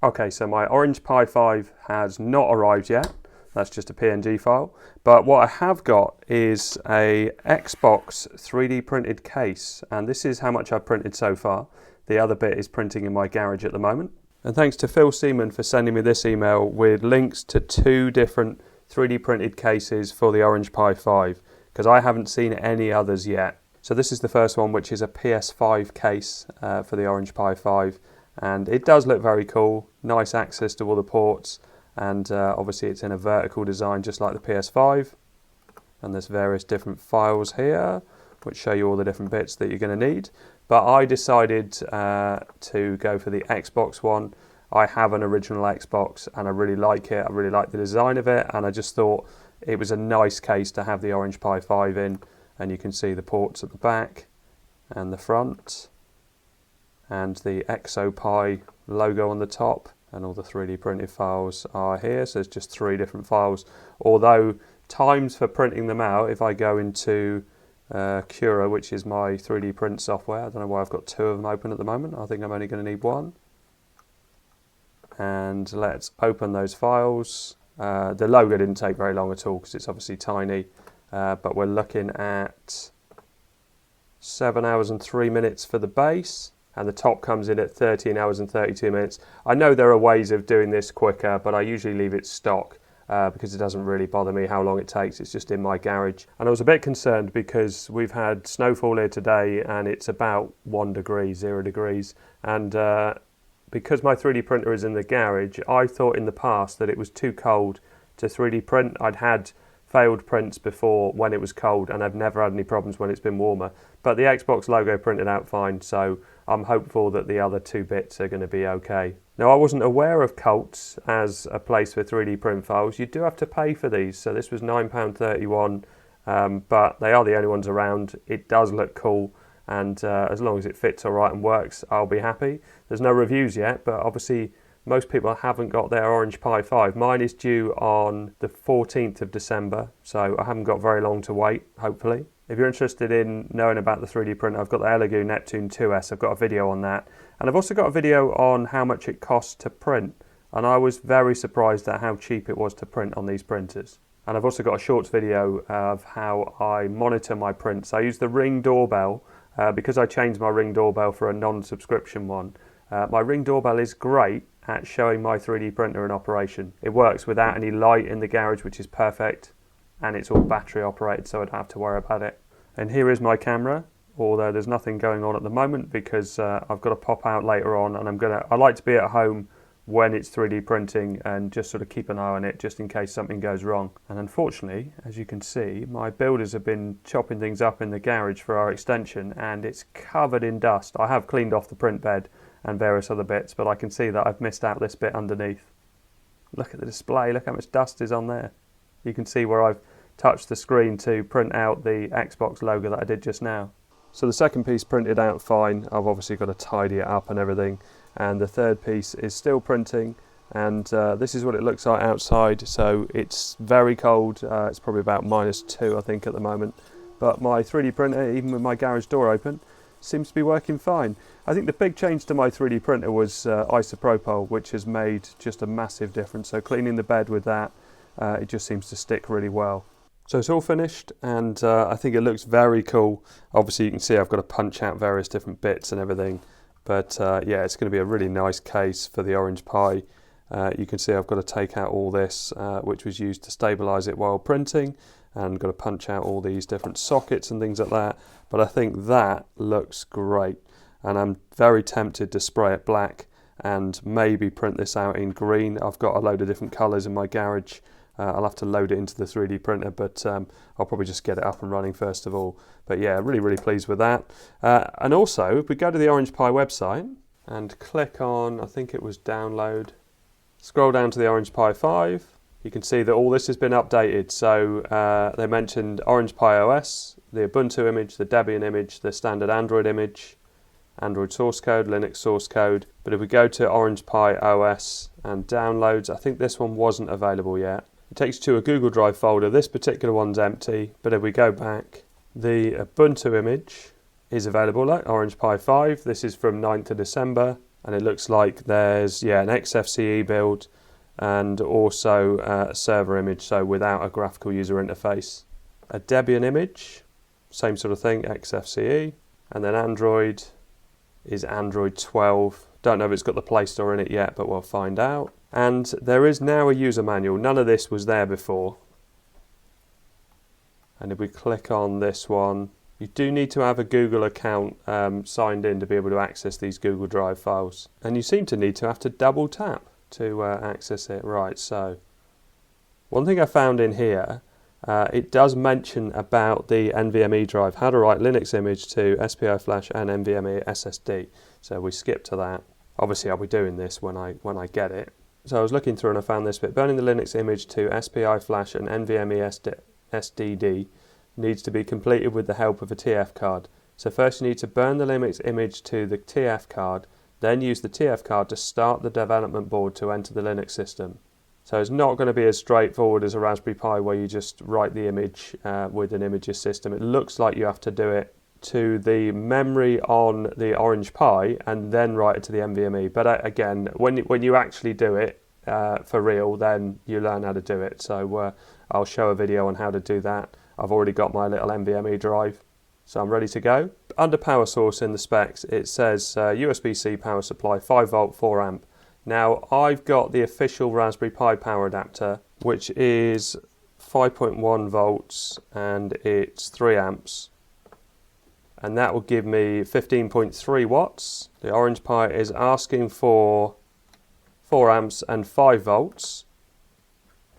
Okay, so my Orange Pi 5 has not arrived yet. That's just a PNG file. But what I have got is a Xbox 3D printed case. And this is how much I've printed so far. The other bit is printing in my garage at the moment. And thanks to Phil Seaman for sending me this email with links to 2 different 3D printed cases for the Orange Pi 5, because I haven't seen any others yet. So this is the first one, which is a PS5 case for the Orange Pi 5. And it does look very cool, nice access to all the ports, and obviously it's in a vertical design just like the PS5. And there's various different files here which show you all the different bits that you're going to need. But I decided to go for the Xbox one. I have an original Xbox and I really like it. I really like the design of it, and I just thought it was a nice case to have the Orange Pi 5 in. And you can see the ports at the back and the front, and the ExoPi logo on the top, and all the 3D printed files are here. So there's just 3 different files, although times for printing them out, if I go into Cura, which is my 3D print software, I don't know why I've got 2 of them open at the moment. I think I'm only going to need 1. And let's open those files. The logo didn't take very long at all because it's obviously tiny, but we're looking at 7 hours and 3 minutes for the base. And the top comes in at 13 hours and 32 minutes. I know there are ways of doing this quicker, but I usually leave it stock because it doesn't really bother me how long it takes. It's just in my garage. And I was a bit concerned because we've had snowfall here today and it's about 1 degree, 0 degrees. And because my 3D printer is in the garage, I thought in the past that it was too cold to 3D print. I'd had failed prints before when it was cold, and I've never had any problems when it's been warmer. But the Xbox logo printed out fine, so I'm hopeful that the other 2 bits are going to be okay. Now, I wasn't aware of Cults as a place for 3D print files. You do have to pay for these, so this was £9.31, but they are the only ones around. It does look cool, and as long as it fits all right and works, I'll be happy. There's no reviews yet, but obviously most people haven't got their Orange Pi 5. Mine is due on the 14th of December, so I haven't got very long to wait, hopefully. If you're interested in knowing about the 3D printer, I've got the Elegoo Neptune 2S. I've got a video on that. And I've also got a video on how much it costs to print. And I was very surprised at how cheap it was to print on these printers. And I've also got a shorts video of how I monitor my prints. I use the Ring doorbell because I changed my Ring doorbell for a non-subscription one. My Ring doorbell is great at showing my 3D printer in operation. It works without any light in the garage, which is perfect, and it's all battery operated, so I don't have to worry about it. And here is my camera, although there's nothing going on at the moment because I've got to pop out later on, and I like to be at home when it's 3D printing and just sort of keep an eye on it just in case something goes wrong. And unfortunately, as you can see, my builders have been chopping things up in the garage for our extension, and it's covered in dust. I have cleaned off the print bed and various other bits, but I can see that I've missed out this bit underneath. Look at the display, look how much dust is on there. You can see where I've touched the screen to print out the Xbox logo that I did just now. So the second piece printed out fine. I've obviously got to tidy it up and everything. And the third piece is still printing, and this is what it looks like outside. So it's very cold. It's probably about -2, I think, at the moment. But my 3D printer, even with my garage door open, seems to be working fine. I think the big change to my 3D printer was isopropyl, which has made just a massive difference. So cleaning the bed with that, it just seems to stick really well. So it's all finished, and I think it looks very cool. Obviously you can see I've got to punch out various different bits and everything, but yeah, it's going to be a really nice case for the Orange Pi. You can see I've got to take out all this, which was used to stabilise it while printing, and got to punch out all these different sockets and things like that. But I think that looks great, and I'm very tempted to spray it black and maybe print this out in green. I've got a load of different colours in my garage. I'll have to load it into the 3D printer, but I'll probably just get it up and running first of all. But yeah, really pleased with that. And also, if we go to the Orange Pi website and click on, I think it was download, scroll down to the Orange Pi 5, you can see that all this has been updated. So they mentioned Orange Pi OS, the Ubuntu image, the Debian image, the standard Android image, Android source code, Linux source code. But if we go to Orange Pi OS and downloads, I think this one wasn't available yet. It takes you to a Google Drive folder. This particular one's empty, but if we go back, the Ubuntu image is available, like Orange Pi 5. This is from 9th of December. and it looks like there's an XFCE build and also a server image, so without a graphical user interface. A Debian image, same sort of thing, XFCE, and then Android is Android 12. Don't know if it's got the Play Store in it yet, but we'll find out. And there is now a user manual. None of this was there before. And if we click on this one, you do need to have a Google account signed in to be able to access these Google Drive files. And you seem to need to have to double tap to access it. Right, so one thing I found in here, it does mention about the NVMe drive, how to write Linux image to SPI flash and NVMe SSD. So we skip to that. Obviously I'll be doing this when I get it. So I was looking through and I found this bit. Burning the Linux image to SPI flash and NVMe SDD needs to be completed with the help of a TF card. So first you need to burn the Linux image to the TF card, then use the TF card to start the development board to enter the Linux system. So it's not going to be as straightforward as a Raspberry Pi where you just write the image with an images system. It looks like you have to do it to the memory on the Orange Pi and then write it to the NVMe. But again, when you actually do it for real, then you learn how to do it. So I'll show a video on how to do that. I've already got my little NVMe drive, so I'm ready to go. Under power source in the specs, it says USB-C power supply, 5 volt, 4 amp. Now I've got the official Raspberry Pi power adapter, which is 5.1 volts and it's 3 amps. And that will give me 15.3 watts. The Orange Pi is asking for 4 amps and 5 volts.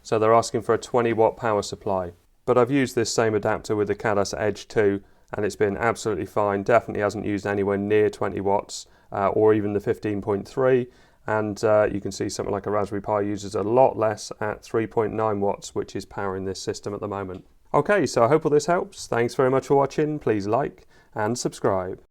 So they're asking for a 20 watt power supply. But I've used this same adapter with the Cadas Edge 2 and it's been absolutely fine. Definitely hasn't used anywhere near 20 watts or even the 15.3. And you can see something like a Raspberry Pi uses a lot less at 3.9 watts, which is powering this system at the moment. Okay, so I hope all this helps. Thanks very much for watching. Please like and subscribe.